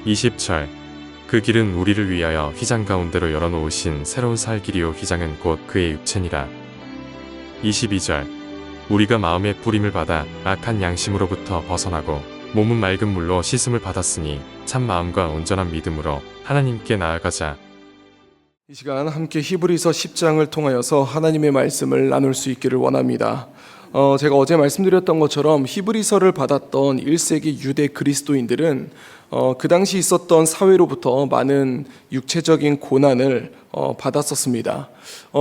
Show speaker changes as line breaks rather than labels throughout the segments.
20절 그 길은 우리를 위하여 휘장 가운데로 열어놓으신 새로운 살 길이요 휘장은 곧 그의 육체니라. 22절 우리가 마음의 뿌림을 받아 악한 양심으로부터 벗어나고 몸은 맑은 물로 씻음을 받았으니 참 마음과 온전한 믿음으로 하나님께 나아가자.
이 시간 함께 히브리서 10장을 통하여서 하나님의 말씀을 나눌 수 있기를 원합니다. 제가 어제 말씀드렸던 것처럼 히브리서를 받았던 1세기 유대 그리스도인들은 그 당시 있었던 사회로부터 많은 육체적인 고난을 받았었습니다.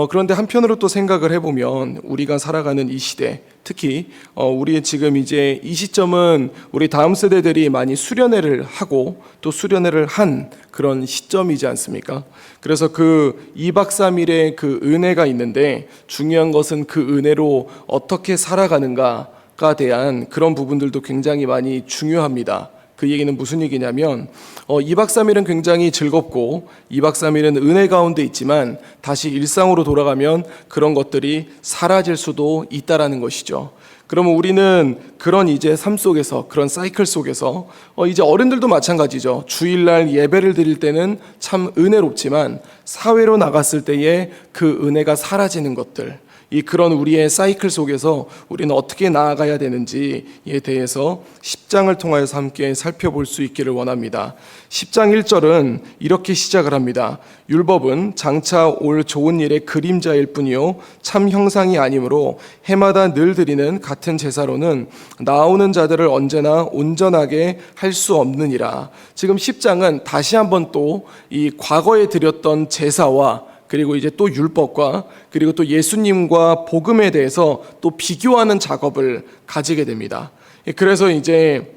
그런데 한편으로 또 생각을 해보면 우리가 살아가는 이 시대, 특히 우리 지금 이제 이 시점은 우리 다음 세대들이 많이 수련회를 하고 또 수련회를 한 그런 시점이지 않습니까? 그래서 그 2박 3일의 그 은혜가 있는데 중요한 것은 그 은혜로 어떻게 살아가는가가 대한 그런 부분들도 굉장히 많이 중요합니다. 그 얘기는 무슨 얘기냐면 2박 3일은 굉장히 즐겁고 2박 3일은 은혜 가운데 있지만 다시 일상으로 돌아가면 그런 것들이 사라질 수도 있다라는 것이죠. 그러면 우리는 그런 이제 삶 속에서 그런 사이클 속에서 이제 어른들도 마찬가지죠. 주일날 예배를 드릴 때는 참 은혜롭지만 사회로 나갔을 때에 그 은혜가 사라지는 것들, 그런 우리의 사이클 속에서 우리는 어떻게 나아가야 되는지에 대해서 10장을 통하여서 함께 살펴볼 수 있기를 원합니다. 10장 1절은 이렇게 시작을 합니다. 율법은 장차 올 좋은 일의 그림자일 뿐이요 참 형상이 아니므로 해마다 늘 드리는 같은 제사로는 나오는 자들을 언제나 온전하게 할 수 없느니라. 지금 10장은 다시 한번 또 이 과거에 드렸던 제사와 그리고 이제 또 율법과 그리고 또 예수님과 복음에 대해서 또 비교하는 작업을 가지게 됩니다. 그래서 이제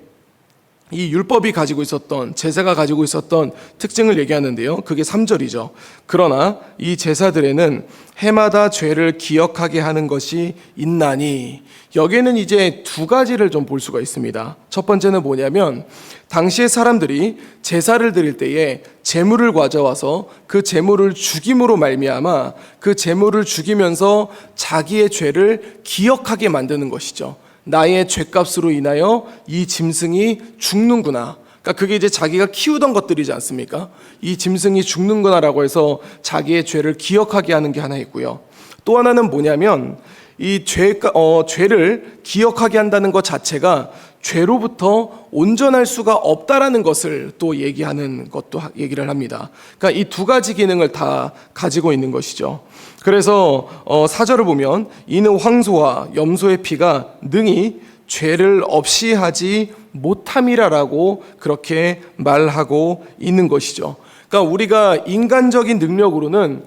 이 율법이 가지고 있었던, 제사가 가지고 있었던 특징을 얘기하는데요. 그게 3절이죠. 그러나 이 제사들에는 해마다 죄를 기억하게 하는 것이 있나니, 여기에는 이제 두 가지를 좀 볼 수가 있습니다. 첫 번째는 뭐냐면 당시의 사람들이 제사를 드릴 때에 제물을 가져와서 그 제물을 죽임으로 말미암아 그 제물을 죽이면서 자기의 죄를 기억하게 만드는 것이죠. 나의 죄값으로 인하여 이 짐승이 죽는구나. 그러니까 그게 이제 자기가 키우던 것들이지 않습니까? 이 짐승이 죽는구나라고 해서 자기의 죄를 기억하게 하는 게 하나 있고요. 또 하나는 뭐냐면 이 죄를 기억하게 한다는 것 자체가 죄로부터 온전할 수가 없다라는 것을 또 얘기하는 것도 얘기를 합니다. 그러니까 이 두 가지 기능을 다 가지고 있는 것이죠. 그래서 4절을 보면 이는 황소와 염소의 피가 능히 죄를 없이 하지 못함이라라고 그렇게 말하고 있는 것이죠. 그러니까 우리가 인간적인 능력으로는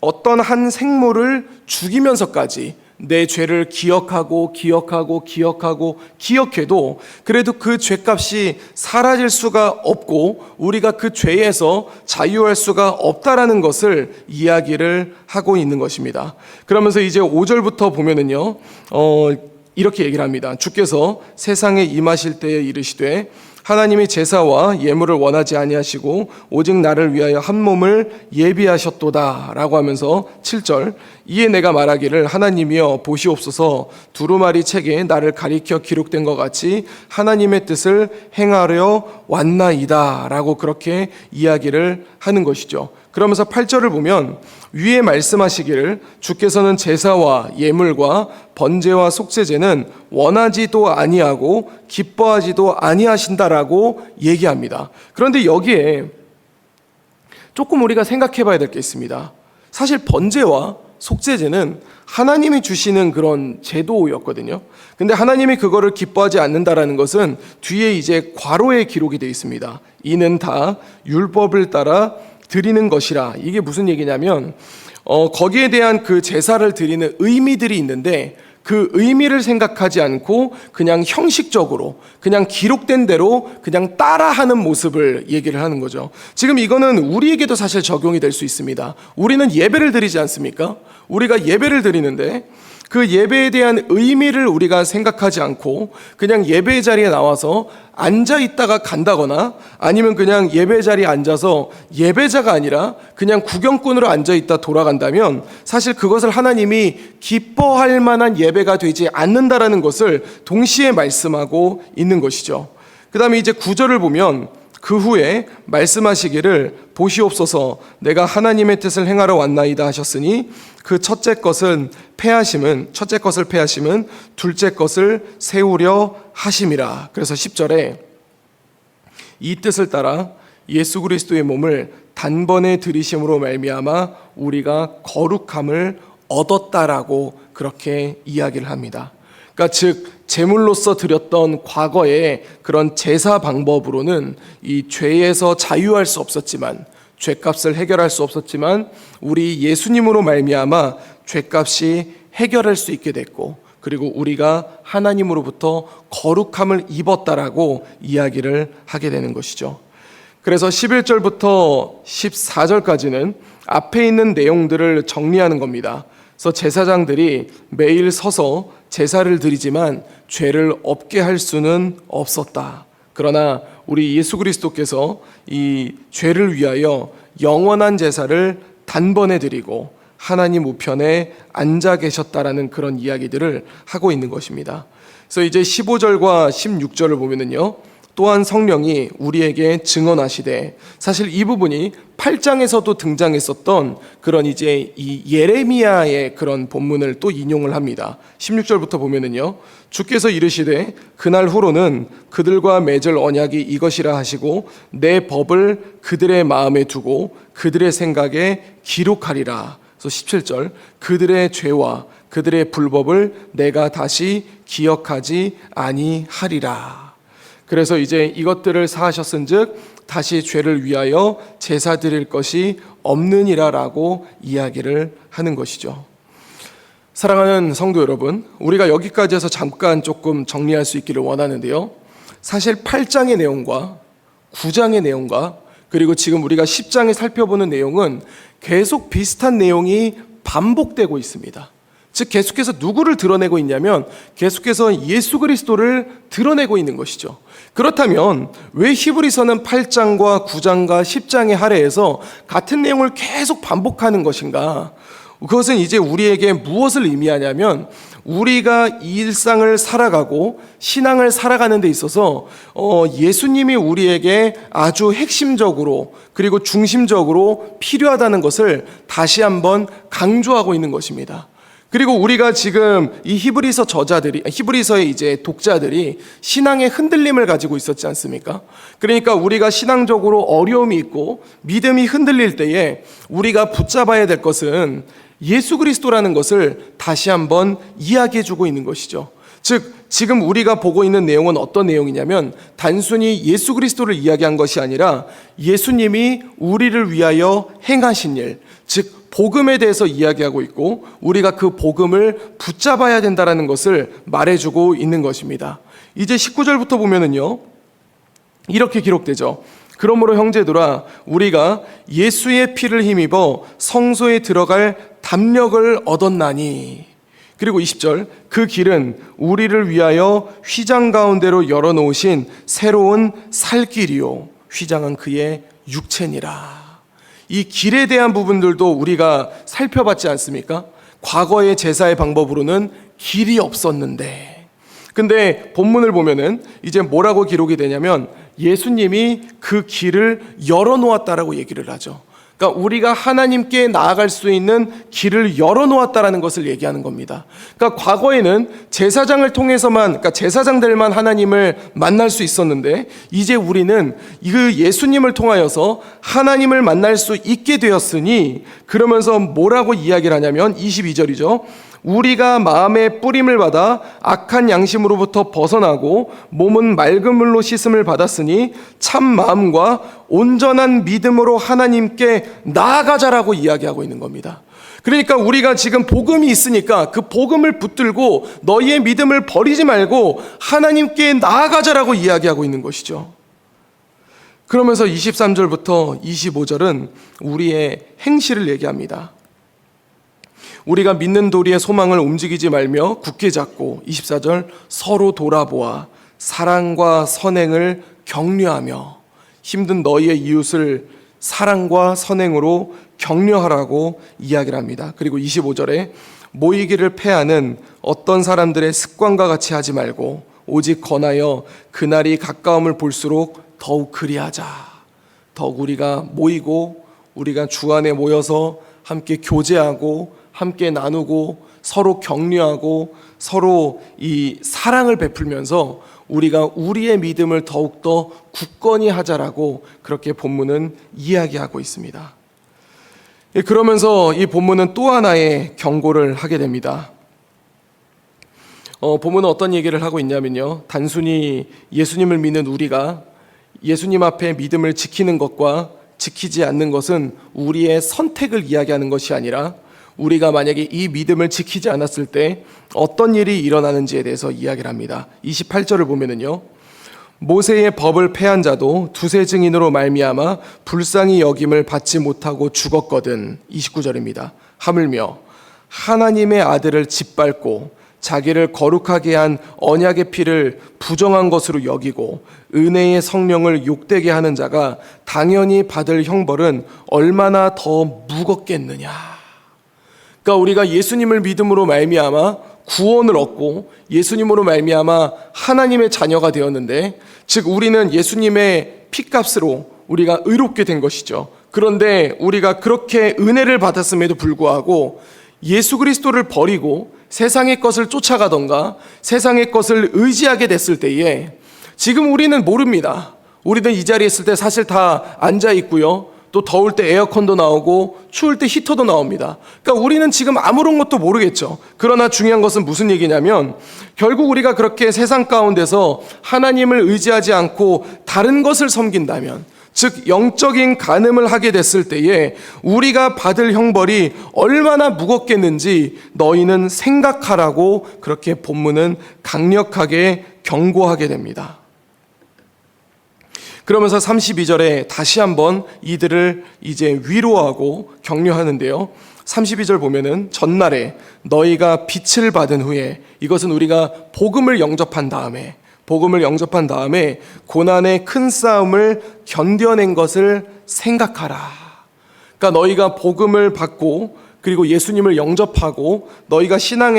어떤 한 생물을 죽이면서까지 내 죄를 기억해도 그래도 그 죄값이 사라질 수가 없고 우리가 그 죄에서 자유할 수가 없다라는 것을 이야기를 하고 있는 것입니다. 그러면서 이제 5절부터 보면은요, 이렇게 얘기를 합니다. 주께서 세상에 임하실 때에 이르시되 하나님이 제사와 예물을 원하지 아니하시고 오직 나를 위하여 한 몸을 예비하셨도다 라고 하면서 7절 이에 내가 말하기를 하나님이여 보시옵소서 두루마리 책에 나를 가리켜 기록된 것 같이 하나님의 뜻을 행하려 왔나이다 라고 그렇게 이야기를 하는 것이죠. 그러면서 8절을 보면 위에 말씀하시기를 주께서는 제사와 예물과 번제와 속죄제는 원하지도 아니하고 기뻐하지도 아니하신다라고 얘기합니다. 그런데 여기에 조금 우리가 생각해 봐야 될 게 있습니다. 사실 번제와 속죄제는 하나님이 주시는 그런 제도였거든요. 근데 하나님이 그거를 기뻐하지 않는다라는 것은 뒤에 이제 괄호에 기록이 되어 있습니다. 이는 다 율법을 따라 드리는 것이라. 이게 무슨 얘기냐면 거기에 대한 그 제사를 드리는 의미들이 있는데 그 의미를 생각하지 않고 그냥 형식적으로 그냥 기록된 대로 그냥 따라하는 모습을 얘기를 하는 거죠. 지금 이거는 우리에게도 사실 적용이 될 수 있습니다. 우리는 예배를 드리지 않습니까? 우리가 예배를 드리는데 그 예배에 대한 의미를 우리가 생각하지 않고 그냥 예배 자리에 나와서 앉아 있다가 간다거나 아니면 그냥 예배 자리에 앉아서 예배자가 아니라 그냥 구경꾼으로 앉아 있다 돌아간다면 사실 그것을 하나님이 기뻐할 만한 예배가 되지 않는다라는 것을 동시에 말씀하고 있는 것이죠. 그 다음에 이제 9절을 보면 그 후에 말씀하시기를 보시옵소서 내가 하나님의 뜻을 행하러 왔나이다 하셨으니 그 첫째 것을 패하심은 둘째 것을 세우려 하심이라. 그래서 10절에 이 뜻을 따라 예수 그리스도의 몸을 단번에 들이심으로 말미암아 우리가 거룩함을 얻었다라고 그렇게 이야기를 합니다. 그러니까 즉 제물로서 드렸던 과거의 그런 제사 방법으로는 이 죄에서 자유할 수 없었지만, 죄값을 해결할 수 없었지만 우리 예수님으로 말미암아 죄값이 해결할 수 있게 됐고, 그리고 우리가 하나님으로부터 거룩함을 입었다라고 이야기를 하게 되는 것이죠. 그래서 11절부터 14절까지는 앞에 있는 내용들을 정리하는 겁니다. 그래서 제사장들이 매일 서서 제사를 드리지만 죄를 없게 할 수는 없었다. 그러나 우리 예수 그리스도께서 이 죄를 위하여 영원한 제사를 단번에 드리고 하나님 우편에 앉아 계셨다라는 그런 이야기들을 하고 있는 것입니다. 그래서 이제 15절과 16절을 보면은요, 또한 성령이 우리에게 증언하시되, 사실 이 부분이 8장에서도 등장했었던 그런 이제 이 예레미야의 그런 본문을 또 인용을 합니다. 16절부터 보면은요, 주께서 이르시되 그날 후로는 그들과 맺을 언약이 이것이라 하시고 내 법을 그들의 마음에 두고 그들의 생각에 기록하리라. 그래서 17절 그들의 죄와 그들의 불법을 내가 다시 기억하지 아니하리라. 그래서 이제 이것들을 사하셨은즉 다시 죄를 위하여 제사 드릴 것이 없느니라라고 이야기를 하는 것이죠. 사랑하는 성도 여러분, 우리가 여기까지 해서 잠깐 조금 정리할 수 있기를 원하는데요, 사실 8장의 내용과 9장의 내용과 그리고 지금 우리가 10장에 살펴보는 내용은 계속 비슷한 내용이 반복되고 있습니다. 즉 계속해서 누구를 드러내고 있냐면 계속해서 예수 그리스도를 드러내고 있는 것이죠. 그렇다면 왜 히브리서는 8장과 9장과 10장에 할애해서 같은 내용을 계속 반복하는 것인가? 그것은 이제 우리에게 무엇을 의미하냐면, 우리가 일상을 살아가고 신앙을 살아가는 데 있어서 예수님이 우리에게 아주 핵심적으로 그리고 중심적으로 필요하다는 것을 다시 한번 강조하고 있는 것입니다. 그리고 우리가 지금 이 히브리서의 이제 독자들이 신앙의 흔들림을 가지고 있었지 않습니까? 그러니까 우리가 신앙적으로 어려움이 있고 믿음이 흔들릴 때에 우리가 붙잡아야 될 것은 예수 그리스도라는 것을 다시 한번 이야기해 주고 있는 것이죠. 즉 지금 우리가 보고 있는 내용은 어떤 내용이냐면, 단순히 예수 그리스도를 이야기한 것이 아니라 예수님이 우리를 위하여 행하신 일, 즉 복음에 대해서 이야기하고 있고 우리가 그 복음을 붙잡아야 된다는 것을 말해주고 있는 것입니다. 이제 19절부터 보면은요, 이렇게 기록되죠. 그러므로 형제들아 우리가 예수의 피를 힘입어 성소에 들어갈 담력을 얻었나니. 그리고 20절 그 길은 우리를 위하여 휘장 가운데로 열어놓으신 새로운 살 길이요 휘장은 그의 육체니라. 이 길에 대한 부분들도 우리가 살펴봤지 않습니까? 과거의 제사의 방법으로는 길이 없었는데, 근데 본문을 보면은 이제 뭐라고 기록이 되냐면 예수님이 그 길을 열어놓았다라고 얘기를 하죠. 그러니까 우리가 하나님께 나아갈 수 있는 길을 열어놓았다라는 것을 얘기하는 겁니다. 그러니까 과거에는 제사장을 통해서만, 그러니까 제사장들만 하나님을 만날 수 있었는데 이제 우리는 그 예수님을 통하여서 하나님을 만날 수 있게 되었으니, 그러면서 뭐라고 이야기를 하냐면 22절이죠. 우리가 마음의 뿌림을 받아 악한 양심으로부터 벗어나고 몸은 맑은 물로 씻음을 받았으니 참 마음과 온전한 믿음으로 하나님께 나아가자라고 이야기하고 있는 겁니다. 그러니까 우리가 지금 복음이 있으니까 그 복음을 붙들고 너희의 믿음을 버리지 말고 하나님께 나아가자라고 이야기하고 있는 것이죠. 그러면서 23절부터 25절은 우리의 행실을 얘기합니다. 우리가 믿는 도리의 소망을 움직이지 말며 굳게 잡고, 24절 서로 돌아보아 사랑과 선행을 격려하며, 힘든 너희의 이웃을 사랑과 선행으로 격려하라고 이야기를 합니다. 그리고 25절에 모이기를 패하는 어떤 사람들의 습관과 같이 하지 말고 오직 권하여 그날이 가까움을 볼수록 더욱 그리하자. 더욱 우리가 모이고 우리가 주 안에 모여서 함께 교제하고 함께 나누고 서로 격려하고 서로 이 사랑을 베풀면서 우리가 우리의 믿음을 더욱더 굳건히 하자라고 그렇게 본문은 이야기하고 있습니다. 그러면서 이 본문은 또 하나의 경고를 하게 됩니다. 본문은 어떤 얘기를 하고 있냐면요, 단순히 예수님을 믿는 우리가 예수님 앞에 믿음을 지키는 것과 지키지 않는 것은 우리의 선택을 이야기하는 것이 아니라 우리가 만약에 이 믿음을 지키지 않았을 때 어떤 일이 일어나는지에 대해서 이야기를 합니다. 28절을 보면은요, 모세의 법을 패한 자도 두세 증인으로 말미암아 불쌍히 여김을 받지 못하고 죽었거든. 29절입니다. 하물며 하나님의 아들을 짓밟고 자기를 거룩하게 한 언약의 피를 부정한 것으로 여기고 은혜의 성령을 욕되게 하는 자가 당연히 받을 형벌은 얼마나 더 무겁겠느냐. 그러니까 우리가 예수님을 믿음으로 말미암아 구원을 얻고 예수님으로 말미암아 하나님의 자녀가 되었는데, 즉 우리는 예수님의 피값으로 우리가 의롭게 된 것이죠. 그런데 우리가 그렇게 은혜를 받았음에도 불구하고 예수 그리스도를 버리고 세상의 것을 쫓아가던가 세상의 것을 의지하게 됐을 때에 지금 우리는 모릅니다. 우리는 이 자리에 있을 때 사실 다 앉아 있고요, 또 더울 때 에어컨도 나오고 추울 때 히터도 나옵니다. 그러니까 우리는 지금 아무런 것도 모르겠죠. 그러나 중요한 것은 무슨 얘기냐면, 결국 우리가 그렇게 세상 가운데서 하나님을 의지하지 않고 다른 것을 섬긴다면, 즉 영적인 간음을 하게 됐을 때에 우리가 받을 형벌이 얼마나 무겁겠는지 너희는 생각하라고 그렇게 본문은 강력하게 경고하게 됩니다. 그러면서 32절에 다시 한번 이들을 이제 위로하고 격려하는데요. 32절 보면은 전날에 너희가 빛을 받은 후에, 이것은 우리가 복음을 영접한 다음에 고난의 큰 싸움을 견뎌낸 것을 생각하라. 그러니까 너희가 복음을 받고 그리고 예수님을 영접하고 너희가 신앙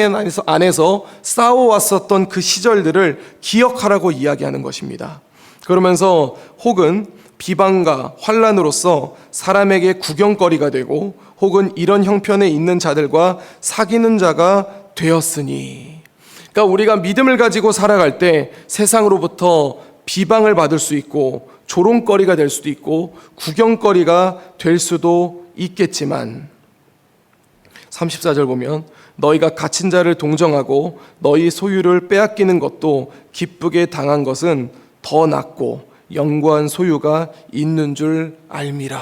안에서 싸워왔었던 그 시절들을 기억하라고 이야기하는 것입니다. 그러면서 혹은 비방과 환난으로서 사람에게 구경거리가 되고 혹은 이런 형편에 있는 자들과 사귀는 자가 되었으니, 그러니까 우리가 믿음을 가지고 살아갈 때 세상으로부터 비방을 받을 수 있고 조롱거리가 될 수도 있고 구경거리가 될 수도 있겠지만, 34절 보면 너희가 갇힌 자를 동정하고 너희 소유를 빼앗기는 것도 기쁘게 당한 것은 더 낫고 영구한 소유가 있는 줄 알미라.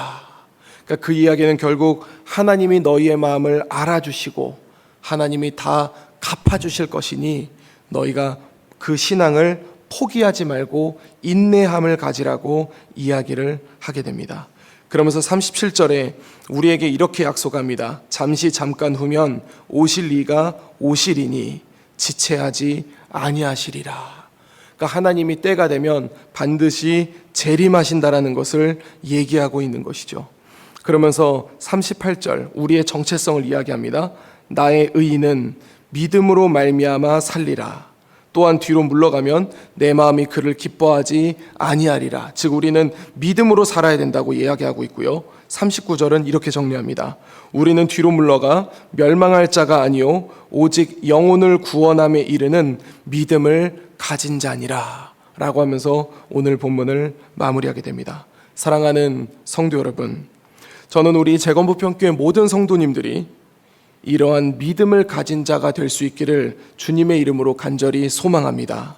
그러니까 그 이야기는 결국 하나님이 너희의 마음을 알아주시고 하나님이 다 갚아주실 것이니 너희가 그 신앙을 포기하지 말고 인내함을 가지라고 이야기를 하게 됩니다. 그러면서 37절에 우리에게 이렇게 약속합니다. 잠시 잠깐 후면 오실 이가 오시리니 지체하지 아니하시리라. 그러니까 하나님이 때가 되면 반드시 재림하신다라는 것을 얘기하고 있는 것이죠. 그러면서 38절 우리의 정체성을 이야기합니다. 나의 의인은 믿음으로 말미암아 살리라. 또한 뒤로 물러가면 내 마음이 그를 기뻐하지 아니하리라. 즉 우리는 믿음으로 살아야 된다고 이야기하고 있고요. 39절은 이렇게 정리합니다. 우리는 뒤로 물러가 멸망할 자가 아니요 오직 영혼을 구원함에 이르는 믿음을 가진 자니라 라고 하면서 오늘 본문을 마무리하게 됩니다. 사랑하는 성도 여러분, 저는 우리 재건부평교회 모든 성도님들이 이러한 믿음을 가진 자가 될 수 있기를 주님의 이름으로 간절히 소망합니다.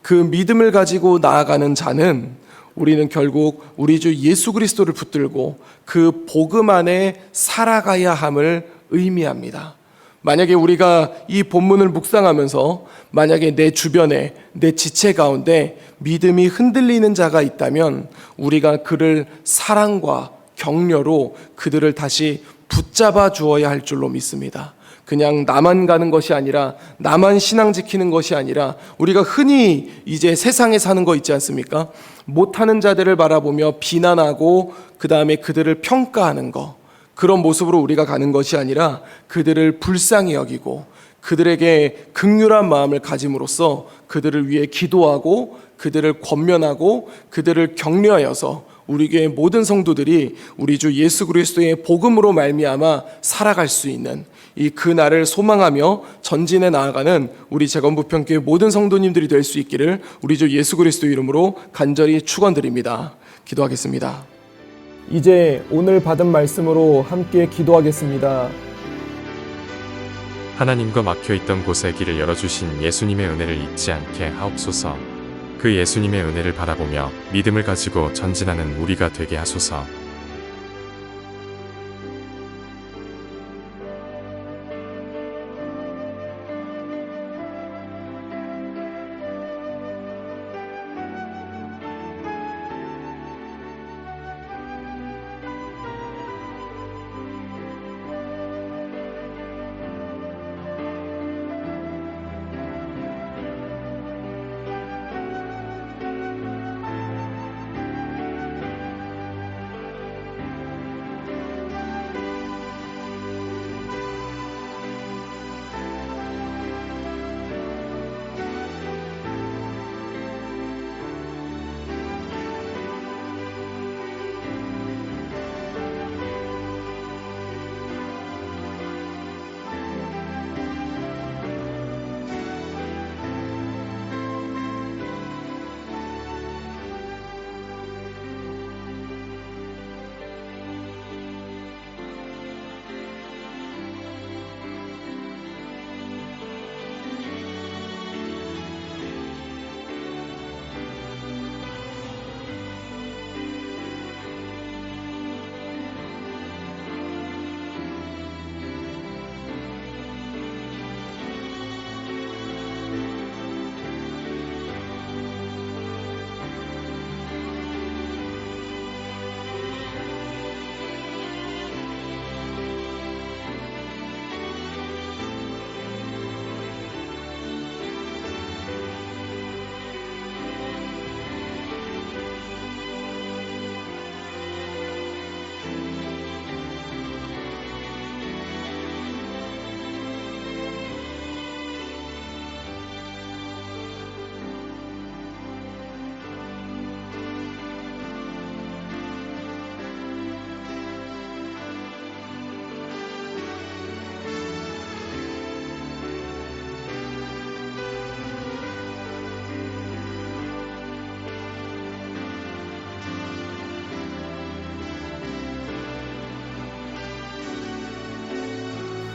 그 믿음을 가지고 나아가는 자는 우리는 결국 우리 주 예수 그리스도를 붙들고 그 복음 안에 살아가야 함을 의미합니다. 만약에 우리가 이 본문을 묵상하면서 만약에 내 주변에 내 지체 가운데 믿음이 흔들리는 자가 있다면 우리가 그를 사랑과 격려로 그들을 다시 붙잡아 주어야 할 줄로 믿습니다. 그냥 나만 가는 것이 아니라 나만 신앙 지키는 것이 아니라 우리가 흔히 이제 세상에 사는 거 있지 않습니까? 못하는 자들을 바라보며 비난하고 그 다음에 그들을 평가하는 거, 그런 모습으로 우리가 가는 것이 아니라 그들을 불쌍히 여기고 그들에게 긍휼한 마음을 가짐으로써 그들을 위해 기도하고 그들을 권면하고 그들을 격려하여서 우리 교회 모든 성도들이 우리 주 예수 그리스도의 복음으로 말미암아 살아갈 수 있는 이 그날을 소망하며 전진해 나아가는 우리 재건부평교회 모든 성도님들이 될 수 있기를 우리 주 예수 그리스도 이름으로 간절히 축원드립니다. 기도하겠습니다. 이제 오늘 받은 말씀으로 함께 기도하겠습니다.
하나님과 막혀있던 곳에 길을 열어주신 예수님의 은혜를 잊지 않게 하옵소서. 그 예수님의 은혜를 바라보며 믿음을 가지고 전진하는 우리가 되게 하소서.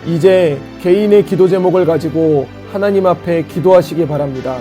이제 개인의 기도 제목을 가지고 하나님 앞에 기도하시기 바랍니다.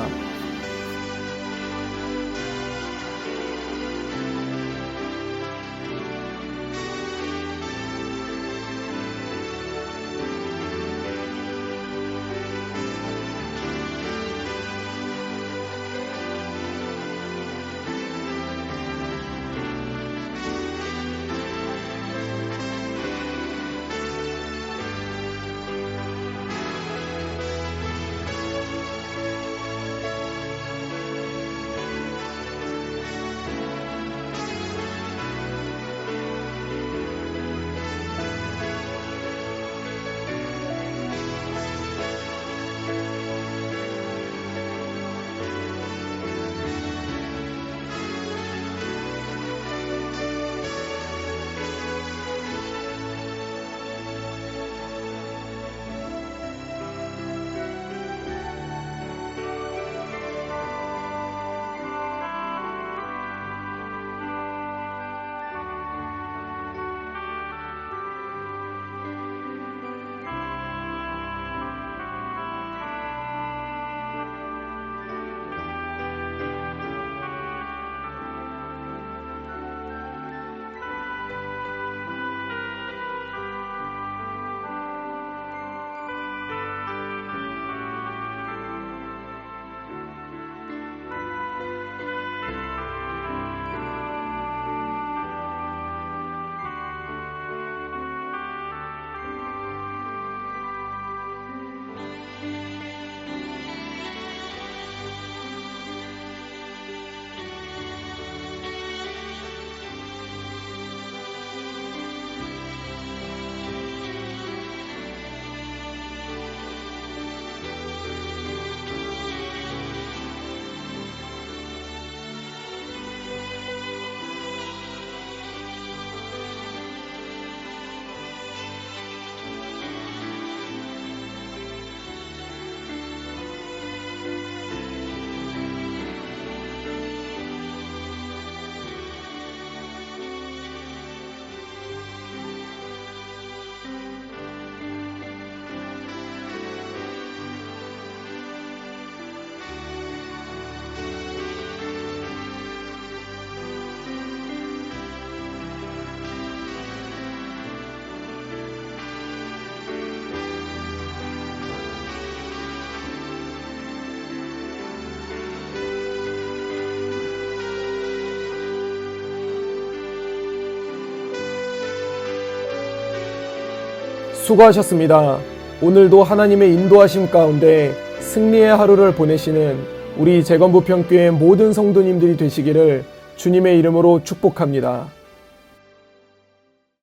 수고하셨습니다. 오늘도 하나님의 인도하심 가운데 승리의 하루를 보내시는 우리 재건부평교회 모든 성도님들이 되시기를 주님의 이름으로 축복합니다.